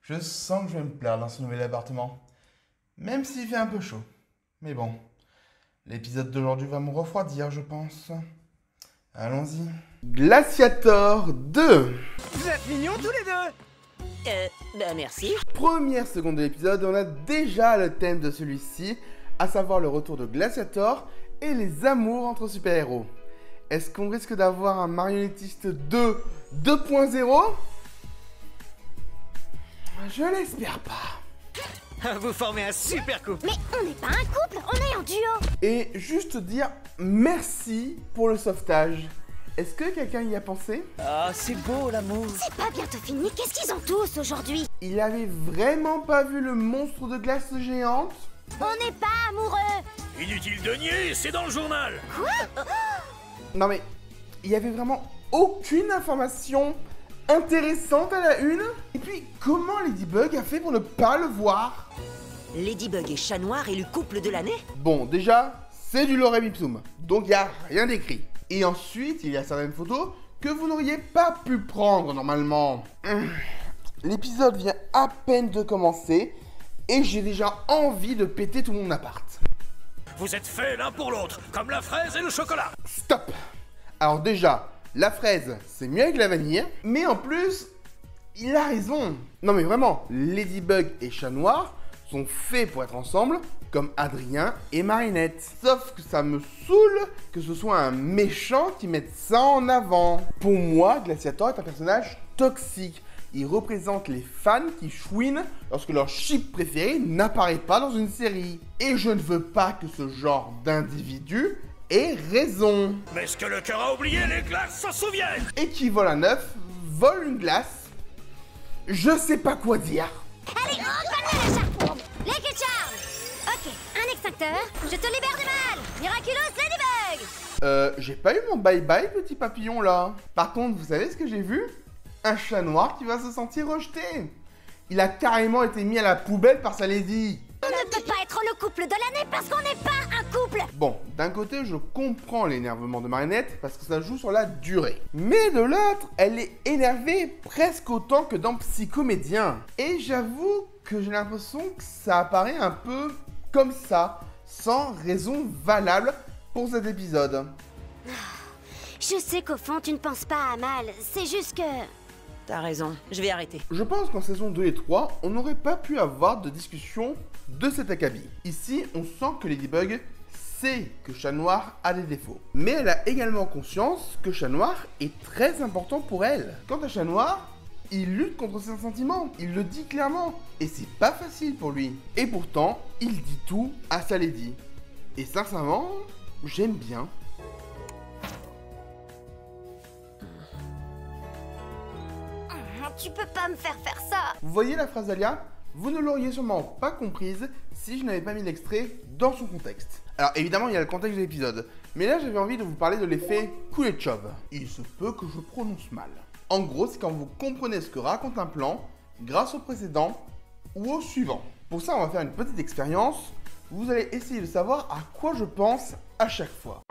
Je sens que je vais me plaire dans ce nouvel appartement. Même s'il fait un peu chaud. Mais bon, l'épisode d'aujourd'hui va me refroidir, je pense. Allons-y. Glaciator 2. Vous êtes mignons tous les deux. Merci. Première seconde de l'épisode, on a déjà le thème de celui-ci, à savoir le retour de Glaciator et les amours entre super-héros. Est-ce qu'on risque d'avoir un marionnettiste 2 2.0 ? Je l'espère pas. Vous formez un super couple. Mais on n'est pas un couple, on est en duo. Et juste dire merci pour le sauvetage. Est-ce que quelqu'un y a pensé ? Ah, c'est beau l'amour. C'est pas bientôt fini, qu'est-ce qu'ils ont tous aujourd'hui? Il avait vraiment pas vu le monstre de glace géante ? On n'est pas amoureux. Inutile de nier, c'est dans le journal. Non mais, il y avait vraiment aucune information intéressante à la une. Et puis, comment Ladybug a fait pour ne pas le voir ? Ladybug et Chat Noir élu couple de l'année. Bon, déjà, c'est du lorem ipsum, donc il n'y a rien d'écrit. Et ensuite, il y a certaines photos que vous n'auriez pas pu prendre normalement. L'épisode vient à peine de commencer et j'ai déjà envie de péter tout mon appart. Vous êtes faits l'un pour l'autre, comme la fraise et le chocolat. Stop! Alors déjà, la fraise, c'est mieux avec la vanille, mais en plus, il a raison. Non mais vraiment, Ladybug et Chat Noir sont faits pour être ensemble, comme Adrien et Marinette. Sauf que ça me saoule que ce soit un méchant qui mette ça en avant. Pour moi, Glaciator est un personnage toxique. Il représente les fans qui chouinent lorsque leur chip préféré n'apparaît pas dans une série. Et je ne veux pas que ce genre d'individu ait raison. Mais est-ce que le cœur a oublié, les glaces s'en souviennent. Et qui vole un œuf, vole une glace. Je sais pas quoi dire. Allez, calme la charge. Liquid Charge. Ok, un extincteur, je te libère du mal. Miraculous Ladybug. J'ai pas eu mon bye-bye, petit papillon, là. Par contre, vous savez ce que j'ai vu ? Un chat noir qui va se sentir rejeté. Il a carrément été mis à la poubelle par sa lady. On ne peut pas être le couple de l'année parce qu'on n'est pas un couple. Bon, d'un côté, je comprends l'énervement de Marinette parce que ça joue sur la durée. Mais de l'autre, elle est énervée presque autant que dans Psychomédien. Et j'avoue que j'ai l'impression que ça apparaît un peu comme ça, sans raison valable pour cet épisode. Je sais qu'au fond tu ne penses pas à mal, c'est juste que... T'as raison, je vais arrêter. Je pense qu'en saison 2 et 3, on n'aurait pas pu avoir de discussion de cet acabit. Ici, on sent que Ladybug sait que Chat Noir a des défauts. Mais elle a également conscience que Chat Noir est très important pour elle. Quant à Chat Noir, il lutte contre ses sentiments, il le dit clairement. Et c'est pas facile pour lui. Et pourtant, il dit tout à sa lady. Et sincèrement, j'aime bien. Tu peux pas me faire ça. Vous voyez la phrase d'Alia ? Vous ne l'auriez sûrement pas comprise si je n'avais pas mis l'extrait dans son contexte. Alors évidemment, il y a le contexte de l'épisode, mais là j'avais envie de vous parler de l'effet Kuleshov. Il se peut que je prononce mal. En gros, c'est quand vous comprenez ce que raconte un plan grâce au précédent ou au suivant. Pour ça, on va faire une petite expérience. Vous allez essayer de savoir à quoi je pense à chaque fois.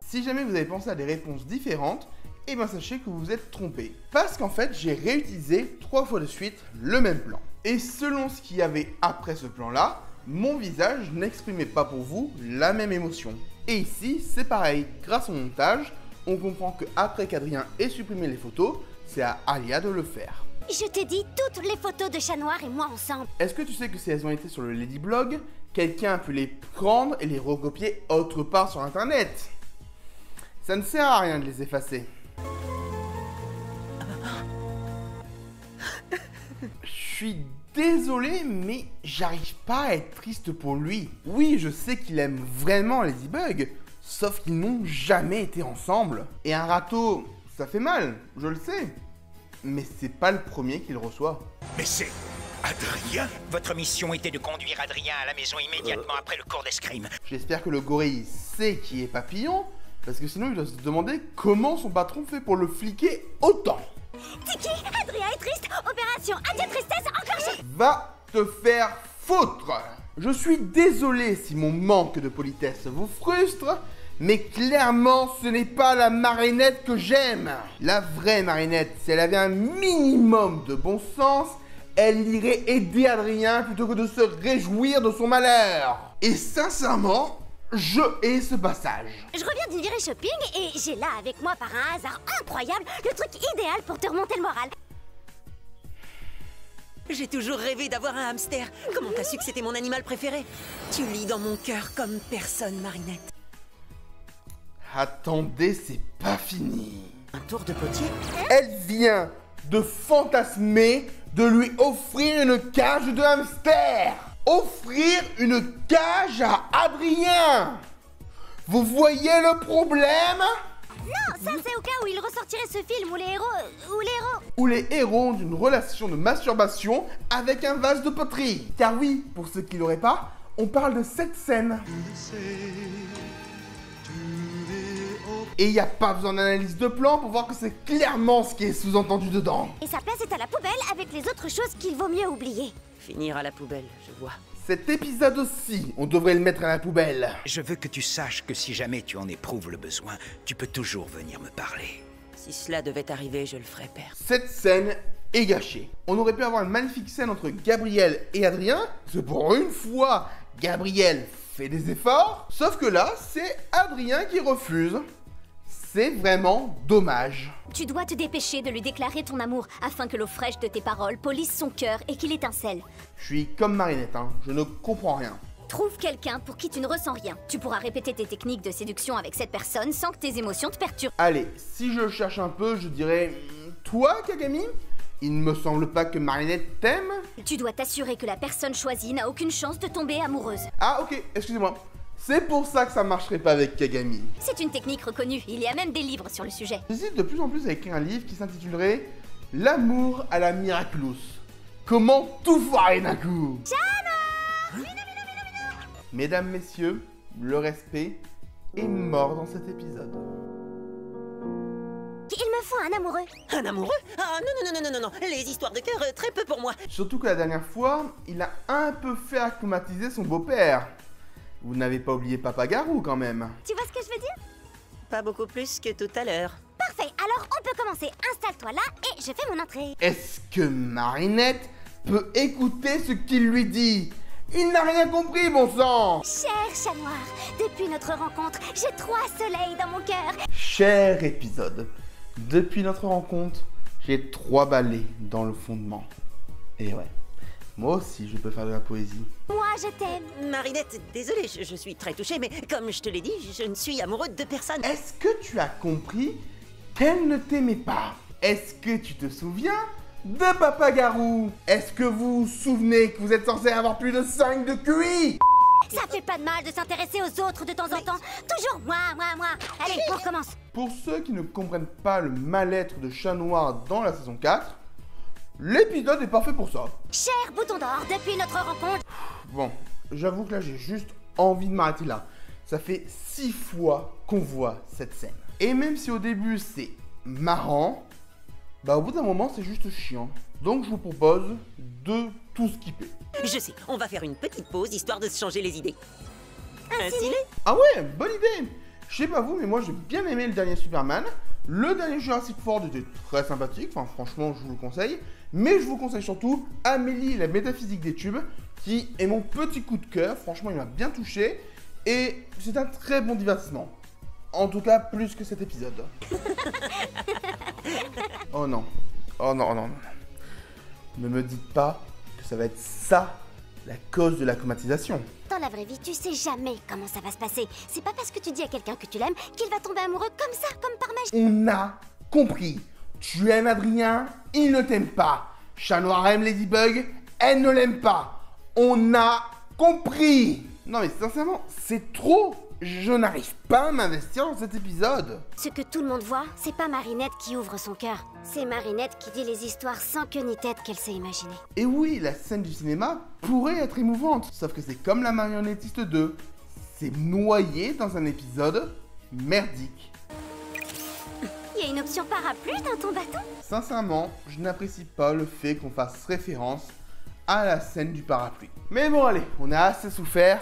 Si jamais vous avez pensé à des réponses différentes, eh bien sachez que vous vous êtes trompé. Parce qu'en fait, j'ai réutilisé 3 fois de suite le même plan. Et selon ce qu'il y avait après ce plan-là, mon visage n'exprimait pas pour vous la même émotion. Et ici, c'est pareil. Grâce au montage, on comprend que après qu'Adrien ait supprimé les photos, c'est à Alia de le faire. Je t'ai dit toutes les photos de Chat Noir et moi ensemble. Est-ce que tu sais que si elles ont été sur le Ladyblog, quelqu'un a pu les prendre et les recopier autre part sur internet ? Ça ne sert à rien de les effacer. Je suis désolé, mais j'arrive pas à être triste pour lui. Oui, je sais qu'il aime vraiment Ladybug, sauf qu'ils n'ont jamais été ensemble. Et un râteau, ça fait mal, je le sais. Mais c'est pas le premier qu'il reçoit. Mais c'est Adrien. Votre mission était de conduire Adrien à la maison immédiatement après le cours d'escrime. J'espère que le gorille sait qui est Papillon, Parce que sinon, il doit se demander comment son patron fait pour le fliquer autant. Tiki, Adrien est triste. Opération anti-tristesse enclenchée. Va te faire foutre! Je suis désolé si mon manque de politesse vous frustre, mais clairement, ce n'est pas la Marinette que j'aime. La vraie Marinette, si elle avait un minimum de bon sens, elle irait aider Adrien plutôt que de se réjouir de son malheur. Et sincèrement, je hais ce passage. Je reviens d'une virée shopping et j'ai là avec moi par un hasard incroyable le truc idéal pour te remonter le moral. J'ai toujours rêvé d'avoir un hamster. Comment t'as su que c'était mon animal préféré? Tu lis dans mon cœur comme personne, Marinette. Attendez, c'est pas fini. Un tour de potier? Elle vient de fantasmer de lui offrir une cage de hamster. Offrir une cage à Adrien. Vous voyez le problème? Non, ça c'est au cas où il ressortirait ce film où les héros... Ou les héros ont une relation de masturbation avec un vase de poterie. Car oui, pour ceux qui l'auraient pas, on parle de cette scène. Et il n'y a pas besoin d'analyse de plan pour voir que c'est clairement ce qui est sous-entendu dedans. Et sa place est à la poubelle avec les autres choses qu'il vaut mieux oublier. Finir à la poubelle, je vois. Cet épisode aussi, on devrait le mettre à la poubelle. Je veux que tu saches que si jamais tu en éprouves le besoin, tu peux toujours venir me parler. Si cela devait arriver, je le ferais, père. Cette scène est gâchée. On aurait pu avoir une magnifique scène entre Gabriel et Adrien, parce que pour une fois, Gabriel fait des efforts, sauf que là, c'est Adrien qui refuse. C'est vraiment dommage. Tu dois te dépêcher de lui déclarer ton amour afin que l'eau fraîche de tes paroles polisse son cœur et qu'il étincelle. Je suis comme Marinette, hein. Je ne comprends rien. Trouve quelqu'un pour qui tu ne ressens rien. Tu pourras répéter tes techniques de séduction avec cette personne sans que tes émotions te perturbent. Allez, si je cherche un peu, je dirais... Toi, Kagami? Il ne me semble pas que Marinette t'aime. Tu dois t'assurer que la personne choisie n'a aucune chance de tomber amoureuse. Ah ok, excusez-moi. C'est pour ça que ça marcherait pas avec Kagami. C'est une technique reconnue, il y a même des livres sur le sujet. J'hésite de plus en plus à écrire un livre qui s'intitulerait L'amour à la Miraculous. Comment tout foirer d'un coup. Mesdames, messieurs, le respect est mort dans cet épisode. Il me faut un amoureux. Un amoureux? Ah non, les histoires de cœur, très peu pour moi. Surtout que la dernière fois, il a un peu fait acclimatiser son beau-père. Vous n'avez pas oublié Papa Garou quand même. Tu vois ce que je veux dire? Pas beaucoup plus que tout à l'heure. Parfait, alors on peut commencer. Installe-toi là et je fais mon entrée. Est-ce que Marinette peut écouter ce qu'il lui dit? Il n'a rien compris, bon sang! Cher chat noir, depuis notre rencontre, j'ai 3 soleils dans mon cœur. Cher épisode, depuis notre rencontre, j'ai 3 balais dans le fondement. Et ouais, moi aussi je peux faire de la poésie. Moi je t'aime. Marinette, désolé, je suis très touché, mais comme je te l'ai dit, je ne suis amoureux de personne. Est-ce que tu as compris qu'elle ne t'aimait pas? Est-ce que tu te souviens de Papa Garou? Est-ce que vous vous souvenez que vous êtes censé avoir plus de 5 de QI? Ça fait pas de mal de s'intéresser aux autres de temps en temps. Toujours moi. Allez, on recommence. Pour ceux qui ne comprennent pas le mal-être de Chat Noir dans la saison 4, l'épisode est parfait pour ça. Cher bouton d'or, depuis notre rencontre... Bon, j'avoue que là j'ai juste envie de m'arrêter là. Ça fait 6 fois qu'on voit cette scène. Et même si au début c'est marrant, bah au bout d'un moment c'est juste chiant. Donc je vous propose de tout skipper. Je sais, on va faire une petite pause histoire de se changer les idées. Un ciné? Ah ouais, bonne idée. Je sais pas vous, mais moi j'ai bien aimé le dernier Superman. Le dernier Jurassic World était très sympathique, enfin franchement je vous le conseille. Mais je vous conseille surtout Amélie la métaphysique des tubes, qui est mon petit coup de cœur. Franchement il m'a bien touché. Et c'est un très bon divertissement. En tout cas plus que cet épisode. Oh non. Oh non, non, non. Ne me dites pas que ça va être ça la cause de l'acclimatisation. Dans la vraie vie, tu sais jamais comment ça va se passer. C'est pas parce que tu dis à quelqu'un que tu l'aimes qu'il va tomber amoureux comme ça, comme par magie. On a compris. Tu aimes Adrien, il ne t'aime pas. Chat Noir aime Ladybug, elle ne l'aime pas. On a compris. Non mais sincèrement, c'est trop. Je n'arrive pas à m'investir dans cet épisode. Ce que tout le monde voit, c'est pas Marinette qui ouvre son cœur. C'est Marinette qui dit les histoires sans queue ni tête qu'elle s'est imaginées. Et oui, la scène du cinéma pourrait être émouvante. Sauf que c'est comme la marionnettiste 2. C'est noyé dans un épisode merdique. Il y a une option parapluie dans ton bâton? Sincèrement, je n'apprécie pas le fait qu'on fasse référence à la scène du parapluie. Mais bon allez, on a assez souffert,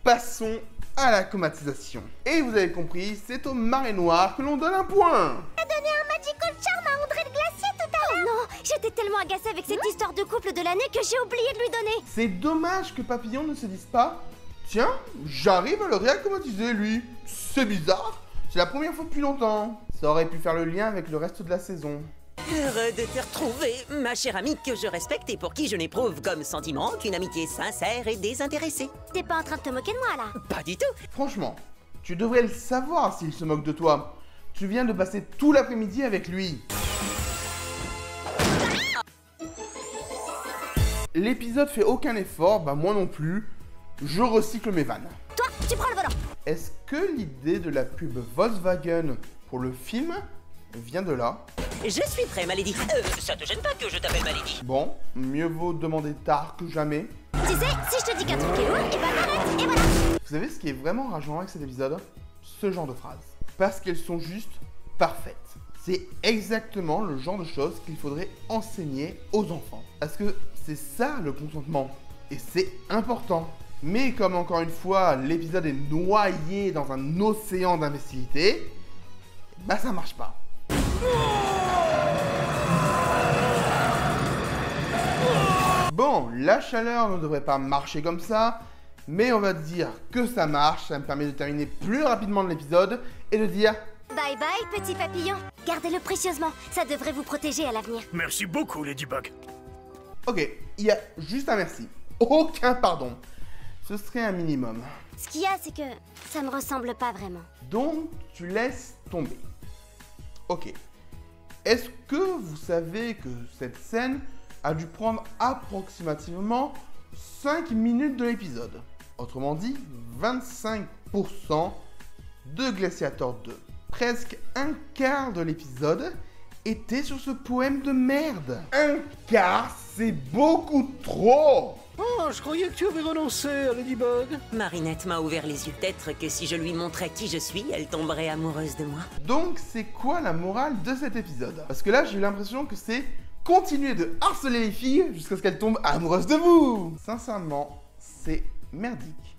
passons à la comatisation. Et vous avez compris, c'est au Marais Noir que l'on donne un point. T'as donné un Magical Charm à André le Glacier tout à l'heure. Oh non, j'étais tellement agacée avec cette histoire de couple de l'année que j'ai oublié de lui donner. C'est dommage que Papillon ne se dise pas « Tiens, j'arrive à le réaccomatiser lui. C'est bizarre, c'est la première fois depuis longtemps. » Ça aurait pu faire le lien avec le reste de la saison. Heureux de te retrouver, ma chère amie que je respecte et pour qui je n'éprouve comme sentiment qu'une amitié sincère et désintéressée. T'es pas en train de te moquer de moi là? Pas du tout. Franchement, tu devrais le savoir s'il se moque de toi. Tu viens de passer tout l'après-midi avec lui. L'épisode fait aucun effort, bah moi non plus. Je recycle mes vannes. Toi, tu prends le volant. Est-ce que l'idée de la pub Volkswagen pour le film vient de là? Je suis prêt, Malédie. Ça te gêne pas que je t'appelle Malédie? Bon, mieux vaut demander tard que jamais. Tu sais, si je te dis qu'un truc est lourd, et ben t'arrêtes, et voilà. Vous savez ce qui est vraiment rageant avec cet épisode? Ce genre de phrases. Parce qu'elles sont juste parfaites. C'est exactement le genre de choses qu'il faudrait enseigner aux enfants. Parce que c'est ça le consentement. Et c'est important. Mais comme encore une fois, l'épisode est noyé dans un océan d'imbécilité, bah ça marche pas. Bon, la chaleur ne devrait pas marcher comme ça, mais on va dire que ça marche, ça me permet de terminer plus rapidement l'épisode et de dire Bye bye, petit papillon. Gardez-le précieusement, ça devrait vous protéger à l'avenir. Merci beaucoup, Ladybug. ok, il y a juste un merci, aucun pardon. Ce serait un minimum. Ce qu'il y a, c'est que ça me ressemble pas vraiment. Donc, tu laisses tomber. Ok. Est-ce que vous savez que cette scène a dû prendre approximativement 5 minutes de l'épisode? Autrement dit, 25% de Glaciator 2. Presque un quart de l'épisode était sur ce poème de merde. Un quart, c'est beaucoup trop! Oh, je croyais que tu avais renoncé à Ladybug. Marinette m'a ouvert les yeux. Peut-être que si je lui montrais qui je suis, elle tomberait amoureuse de moi. Donc, c'est quoi la morale de cet épisode? Parce que là, j'ai eu l'impression que c'est continuer de harceler les filles jusqu'à ce qu'elles tombent amoureuses de vous. Sincèrement, c'est merdique.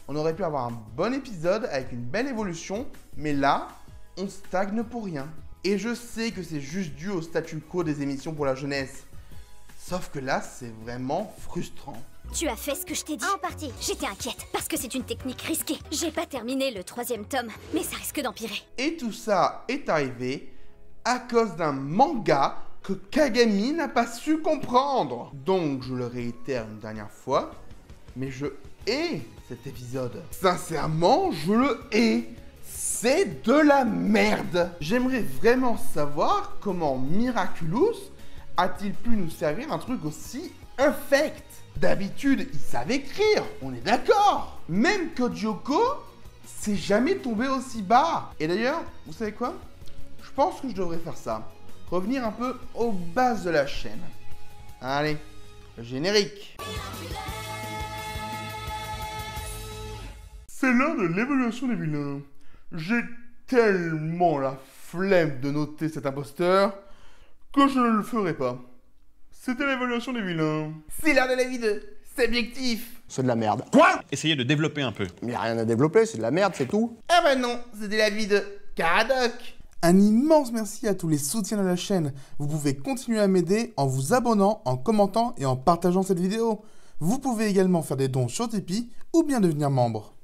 On aurait pu avoir un bon épisode avec une belle évolution, mais là, on stagne pour rien. Et je sais que c'est juste dû au statu quo des émissions pour la jeunesse. Sauf que là, c'est vraiment frustrant. Tu as fait ce que je t'ai dit. En partie. J'étais inquiète, parce que c'est une technique risquée. J'ai pas terminé le 3e tome, mais ça risque d'empirer. Et tout ça est arrivé à cause d'un manga que Kagami n'a pas su comprendre. Donc, je le réitère une dernière fois, mais je hais cet épisode. Sincèrement, je le hais. C'est de la merde. J'aimerais vraiment savoir comment Miraculous a-t-il pu nous servir un truc aussi infect? D'habitude, ils savent écrire, on est d'accord. Même Kojoko, c'est jamais tombé aussi bas. Et d'ailleurs, vous savez quoi? Je pense que je devrais faire ça. Revenir un peu aux bases de la chaîne. Allez, le générique. C'est l'heure de l'évaluation des vilains. J'ai tellement la flemme de noter cet imposteur que je ne le ferai pas. C'était l'évaluation des vilains. C'est l'heure de la vie de Subjectif. C'est de la merde. Quoi? Essayez de développer un peu. Mais y a rien à développer, c'est de la merde, c'est tout. Ah bah non, c'était la vie de Caradoc. Un immense merci à tous les soutiens de la chaîne. Vous pouvez continuer à m'aider en vous abonnant, en commentant et en partageant cette vidéo. Vous pouvez également faire des dons sur Tipeee ou bien devenir membre.